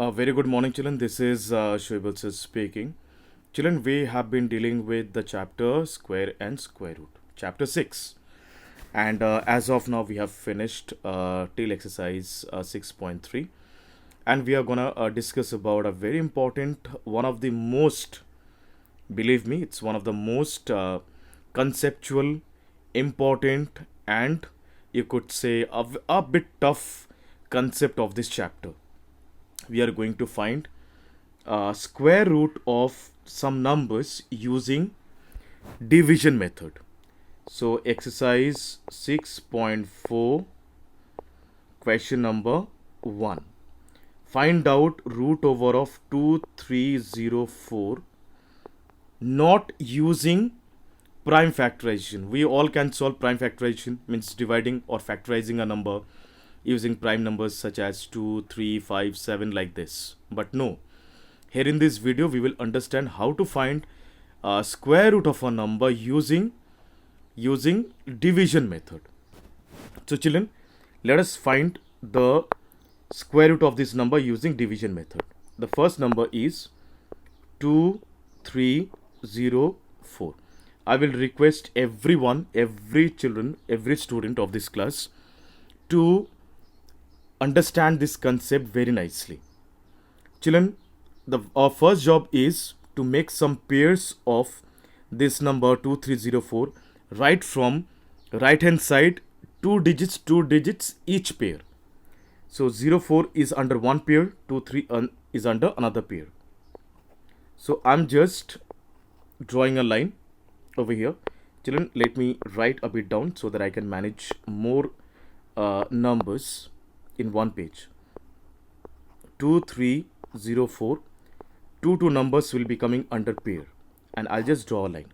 Very good morning, children. This is Shoaib sir speaking. Children, we have been dealing with the chapter square and square root, chapter 6. And as of now, we have finished till exercise 6.3. And we are gonna discuss about a very important, one of the most, believe me, it's one of the most conceptual, important, and you could say a bit tough concept of this chapter. We are going to find square root of some numbers using division method. So exercise 6.4, question number 1. Find out root over of 2304 not using prime factorization. We all can solve prime factorization, means dividing or factorizing a number using prime numbers such as 2, 3, 5, 7, like this. But no, here in this video we will understand how to find square root of a number using division method. So children, let us find the square root of this number using division method. The first number is 2304. I will request everyone, every student of this class to understand this concept very nicely. Children, our first job is to make some pairs of this number 2304 right from right hand side, two digits each pair. So 04 is under one pair, 23 is under another pair. So I'm just drawing a line over here. Children, let me write a bit down so that I can manage more numbers in one page. 2304, two numbers will be coming under pair, and I'll just draw a line.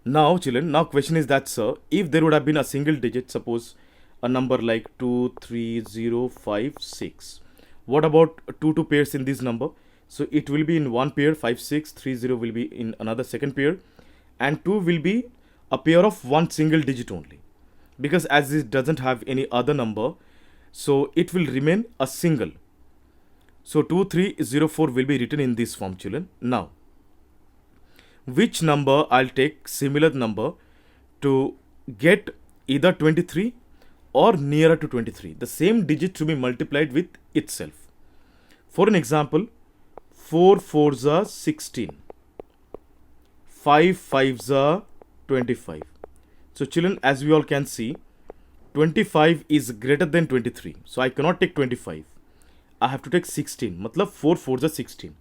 Now children, now question is that, sir, if there would have been a single digit, suppose a number like 23056, what about two pairs in this number? So it will be in one pair, 5630 will be in another second pair, and 2 will be a pair of one single digit only, because as it doesn't have any other number, so it will remain a single. So 2304 will be written in this form, children. Now, which number I'll take similar number to get either 23 or nearer to 23, the same digit to be multiplied with itself. For an example, 4 4s are 16, 5 5s are 25. So children, as we all can see, 25 is greater than 23. So I cannot take 25. I have to take 16. Matlab 4 4s are 16.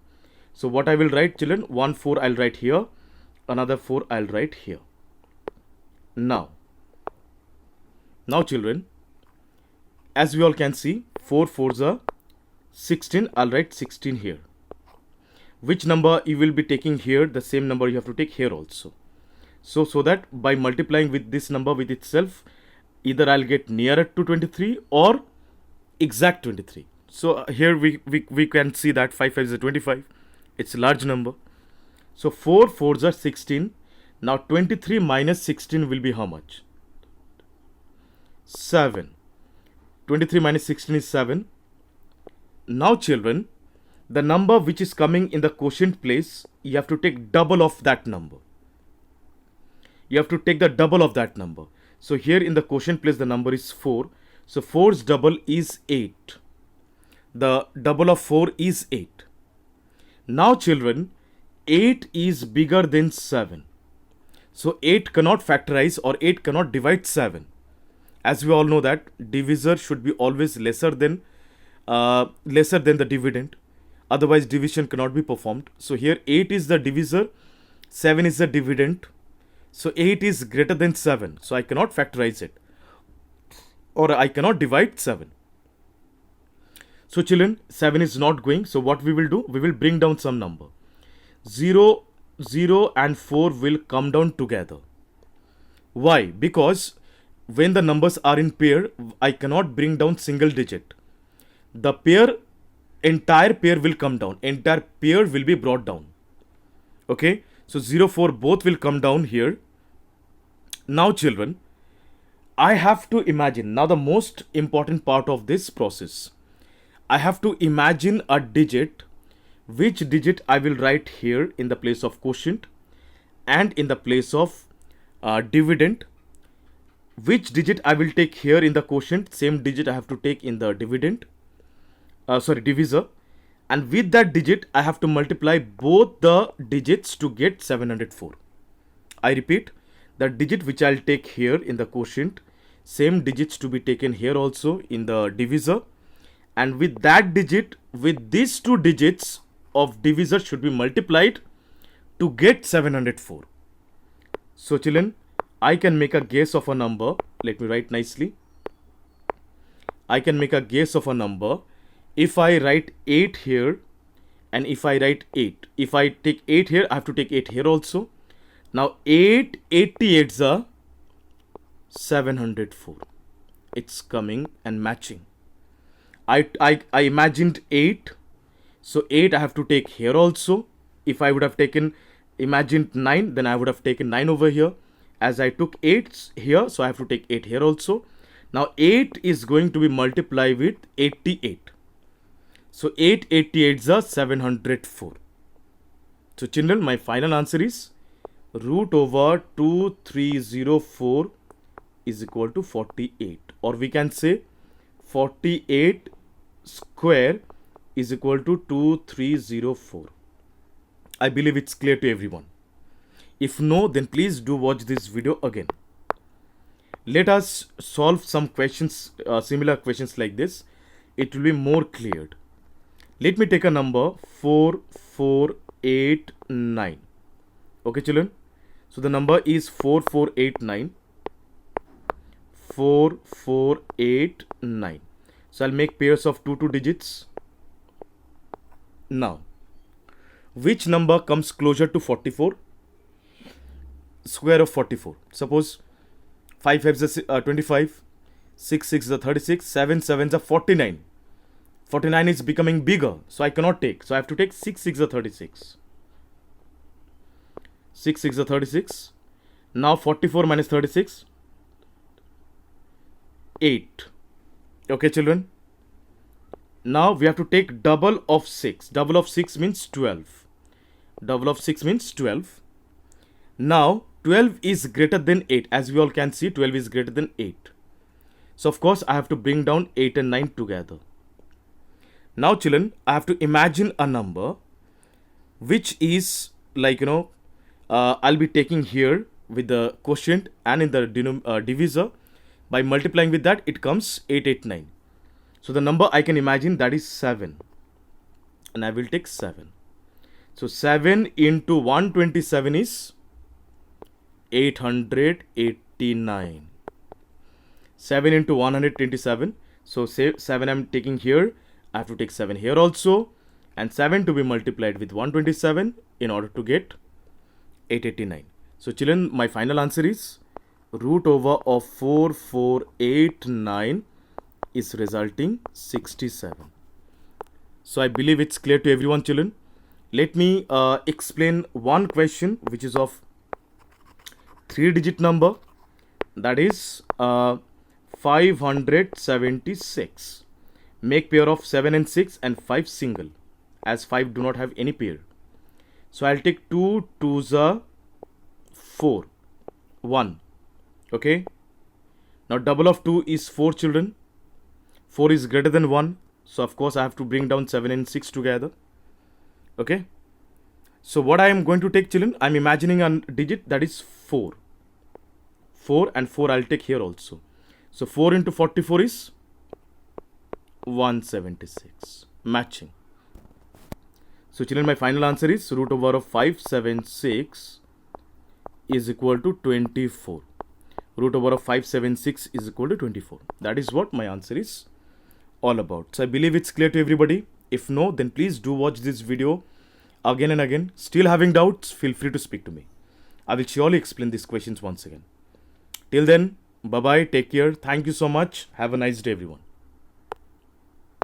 So what I will write, children, 1 4 I'll write here, another 4 I'll write here. Now children, as we all can see, 4 4s are 16. I'll write 16 here. Which number you will be taking here, the same number you have to take here also. So that by multiplying with this number with itself, either I'll get nearer to 23 or exact 23. So here we can see that 5 5 is a 25. It's a large number. So 4 4s are 16. Now 23 minus 16 will be how much? 7. 23 minus 16 is 7. Now children, the number which is coming in the quotient place, you have to take double of that number. You have to take the double of that number. So here in the quotient place, the number is 4. So 4's double is 8. The double of 4 is 8. Now children, 8 is bigger than 7. So 8 cannot factorize or 8 cannot divide 7. As we all know that divisor should be always lesser than the dividend. Otherwise division cannot be performed. So here 8 is the divisor, 7 is the dividend. So 8 is greater than 7. So I cannot factorize it, or I cannot divide 7. So children, 7 is not going. So what we will do? We will bring down some number. 0, 0 and 4 will come down together. Why? Because when the numbers are in pair, I cannot bring down single digit. The entire pair will come down. Entire pair will be brought down. Okay. So 0, 4 both will come down here. Now children, I have to imagine, now the most important part of this process, I have to imagine a digit, which digit I will write here in the place of quotient and in the place of dividend. Which digit I will take here in the quotient, same digit I have to take in the divisor. And with that digit, I have to multiply both the digits to get 704. I repeat, the digit which I'll take here in the quotient, same digits to be taken here also in the divisor. And with that digit, with these two digits of divisor should be multiplied to get 704. So children, I can make a guess of a number. Let me write nicely. I can make a guess of a number. If I write 8 here and if I write 8. If I take 8 here, I have to take 8 here also. Now 8 88s are 704. It's coming and matching. I imagined 8. So 8 I have to take here also. If I would have imagined 9, then I would have taken 9 over here. As I took 8 here, so I have to take 8 here also. Now 8 is going to be multiplied with 88. So 8 88s are 704. So children, my final answer is root over 2304 is equal to 48. Or we can say 48 square is equal to 2304. I believe it's clear to everyone. If no, then please do watch this video again. Let us solve some questions, similar questions like this. It will be more cleared. Let me take a number 4489. Okay, children. So the number is 4489. 4489. So I'll make pairs of two digits. Now, which number comes closer to 44? Square of 44. Suppose 5 5s are 25, 6 6 are 36, 7 7s are 49. 49 is becoming bigger, so I cannot take. So I have to take 6 6 are 36. 6 6 are 36. Now 44 minus 36, 8. Okay, children. Now we have to take double of 6. Double of 6 means 12. Double of 6 means 12. Now 12 is greater than 8. As we all can see, 12 is greater than 8. So of course I have to bring down 8 and 9 together. Now children, I have to imagine a number which is like, I'll be taking here with the quotient and in the divisor. By multiplying with that, it comes 889. So the number I can imagine, that is 7. And I will take 7. So 7 into 127 is 889. 7 into 127. So say 7 I'm taking here. I have to take 7 here also. And 7 to be multiplied with 127 in order to get 889. So children, my final answer is root over of 4489 is resulting 67. So I believe it's clear to everyone, children. Let me explain one question which is of 3-digit number, that is 576. Make pair of 7 and 6 and 5 single, as 5 do not have any pair. So I'll take 2 2s are 4, 1. Okay. Now double of 2 is 4, children. 4 is greater than 1. So of course I have to bring down 7 and 6 together. Okay. So what I am going to take, children, I am imagining a digit that is 4. 4 and 4 I'll take here also. So 4 into 44 is 176. Matching. So children, my final answer is root over of 576 is equal to 24. Root over of 576 is equal to 24. That is what my answer is all about. So I believe it's clear to everybody. If no, then please do watch this video again and again. Still having doubts, feel free to speak to me. I will surely explain these questions once again. Till then, bye-bye, take care. Thank you so much. Have a nice day, everyone.